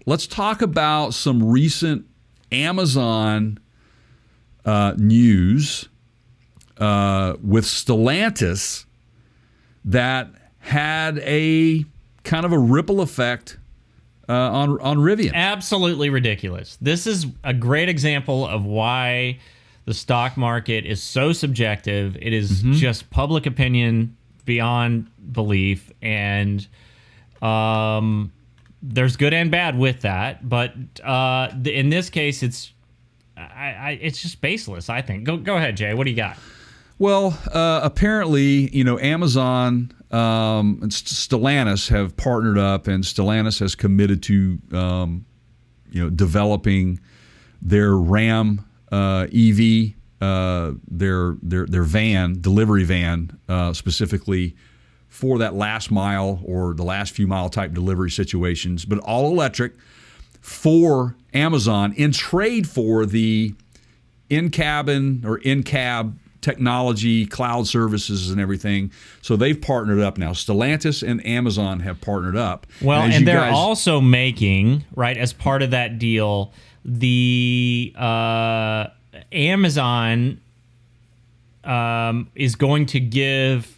let's talk about some recent Amazon news with Stellantis that had a kind of a ripple effect on Rivian. Absolutely ridiculous. This is a great example of why the stock market is so subjective. It is just public opinion beyond belief, and there's good and bad with that. But in this case, it's just baseless, I think. Go ahead, Jay. What do you got? Well, apparently, Amazon and Stellantis have partnered up, and Stellantis has committed to, developing their Ram EV, their van, delivery van, specifically for that last mile or the last few mile type delivery situations, but all electric for Amazon in trade for the in-cabin or in-cab technology, cloud services, and everything. So they've partnered up now. Stellantis and Amazon have partnered up. Well, and they're also making, right, as part of that deal, the Amazon is going to give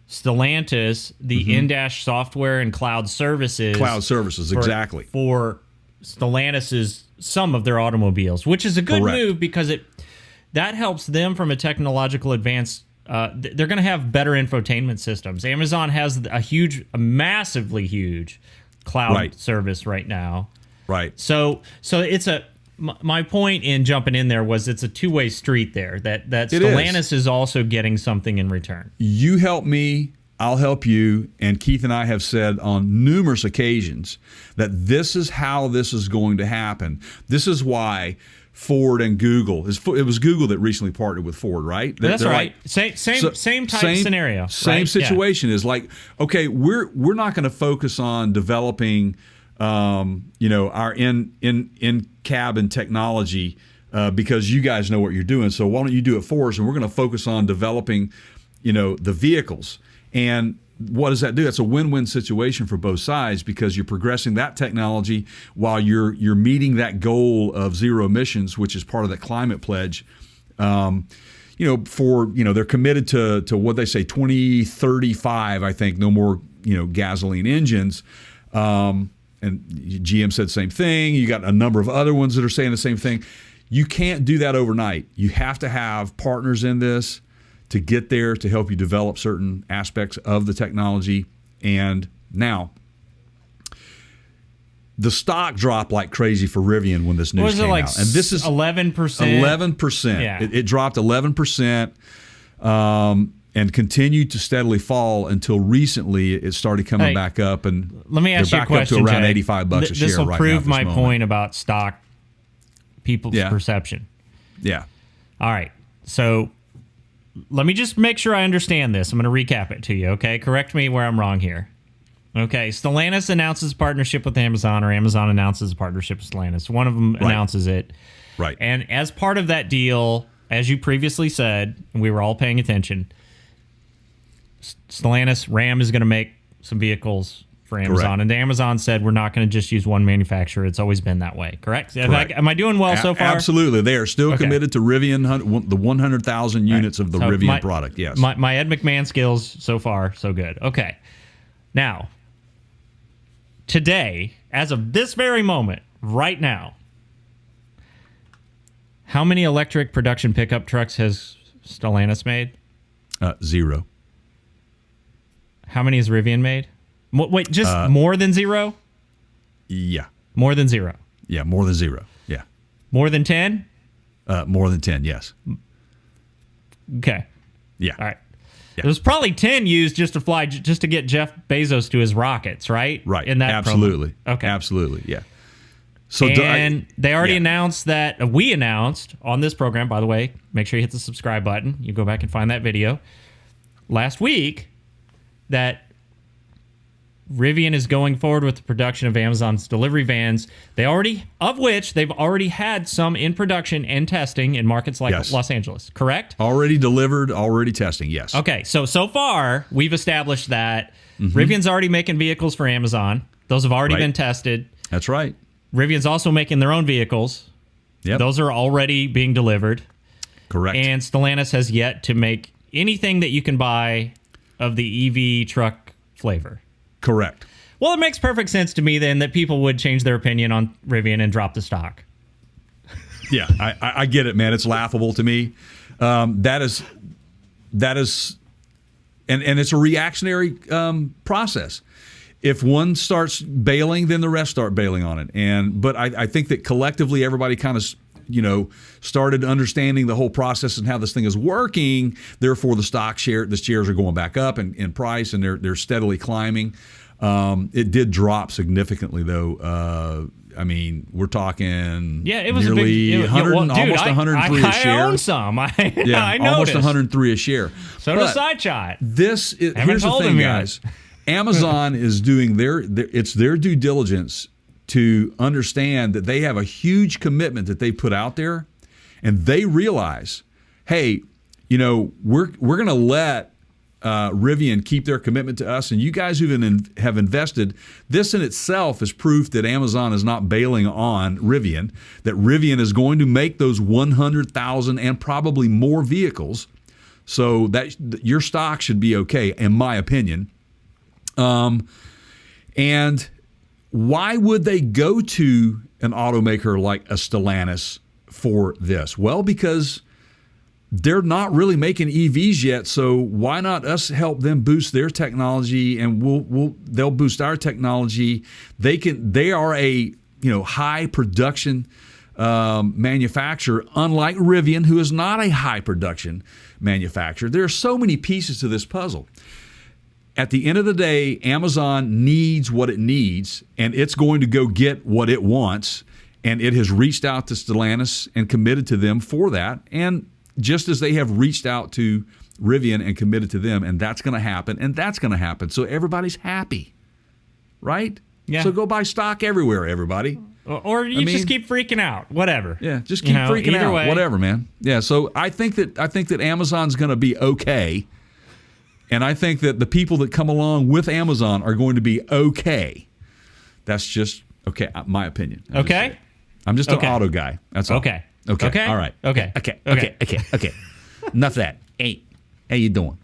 Stellantis the in-dash software and cloud services. Cloud services, exactly. For Stellantis's some of their automobiles, which is a good move because that helps them from a technological advance. They're going to have better infotainment systems. Amazon has a massively huge cloud service right now. Right. So it's my point in jumping in there was it's a two-way street there. That Stellantis is also getting something in return. You help me, I'll help you, and Keith and I have said on numerous occasions that this is how this is going to happen. This is why Ford and Google. It was Google that recently partnered with Ford, right? That's right. Same type scenario. Same situation is like, okay, we're not going to focus on developing our in-cabin technology because you guys know what you're doing. So why don't you do it for us? And we're going to focus on developing, the vehicles. And what does that do? That's a win-win situation for both sides because you're progressing that technology while you're meeting that goal of zero emissions, which is part of the climate pledge. They're committed to what they say 2035. I think no more gasoline engines. And GM said the same thing. You got a number of other ones that are saying the same thing. You can't do that overnight. You have to have partners in this to get there to help you develop certain aspects of the technology. And now, the stock dropped like crazy for Rivian when this news came out. And this is 11%. 11%. Yeah. It dropped 11%. And continued to steadily fall until recently it started coming back up, and let me ask you a question, up to around Jay. $85 a share. This will right prove now my point about stock people's perception. Yeah. All right. So let me just make sure I understand this. I'm going to recap it to you. Okay, correct me where I'm wrong here. Okay, Stellantis announces a partnership with Amazon, or Amazon announces a partnership with Stellantis. One of them announces it. Right. And as part of that deal, as you previously said, and we were all paying attention, Stellantis, Ram is going to make some vehicles for Amazon. Correct. And Amazon said we're not going to just use one manufacturer. It's always been that way. Correct? Am I doing well so far? Absolutely. They are still committed to Rivian, the 100,000 units of the Rivian product. Yes. My Ed McMahon skills so far, so good. Okay. Now, today, as of this very moment, right now, how many electric production pickup trucks has Stellantis made? 0. How many has Rivian made? Wait, just more than 0? Yeah. More than 0? Yeah, more than 0. Yeah. More than 10? More than 10, yes. Okay. Yeah. All right. Yeah. There's probably 10 used just to get Jeff Bezos to his rockets, right? Right. In that absolutely. Promo. Okay. Absolutely. Yeah. So they already announced that we announced on this program, by the way, make sure you hit the subscribe button. You go back and find that video last week that Rivian is going forward with the production of Amazon's delivery vans. They've already had some in production and testing in markets like Los Angeles, correct? Already delivered, already testing, yes. Okay, so far, we've established that Rivian's already making vehicles for Amazon. Those have already been tested. That's right. Rivian's also making their own vehicles. Yep. Those are already being delivered. Correct. And Stellantis has yet to make anything that you can buy of the EV truck flavor. Correct. Well, it makes perfect sense to me then that people would change their opinion on Rivian and drop the stock. Yeah, I get it, man. It's laughable to me. That is, and it's a reactionary process. If one starts bailing, then the rest start bailing on it. But I think that collectively everybody kind of, started understanding the whole process and how this thing is working. Therefore, the shares are going back up in price, and they're steadily climbing. It did drop significantly, though. I mean, we're talking it was nearly a big, almost 103 a share. I own some. I noticed. Almost 103 a share. So does Sideshot. Here's the thing, guys. Amazon is doing it's their due diligence to understand that they have a huge commitment that they put out there, and they realize, hey, we're going to let Rivian keep their commitment to us, and you guys who have invested, this in itself is proof that Amazon is not bailing on Rivian, that Rivian is going to make those 100,000 and probably more vehicles, so that your stock should be okay, in my opinion. And why would they go to an automaker like a Stellantis for this? Well, because they're not really making EVs yet, so why not us help them boost their technology, and they'll boost our technology. They are a high production manufacturer, unlike Rivian, who is not a high production manufacturer. There are so many pieces to this puzzle. At the end of the day, Amazon needs what it needs, and it's going to go get what it wants, and it has reached out to Stellantis and committed to them for that, and just as they have reached out to Rivian and committed to them, and that's going to happen, and that's going to happen. So everybody's happy, right? Yeah. So go buy stock everywhere, everybody. Or just keep freaking out. Whatever. Yeah, just keep freaking out. Way. Whatever, man. Yeah, so I think that Amazon's going to be okay. And I think that the people that come along with Amazon are going to be okay. That's just my opinion. I'm just an auto guy. That's all. Okay. All right. Okay. Enough of that. Hey, how you doing?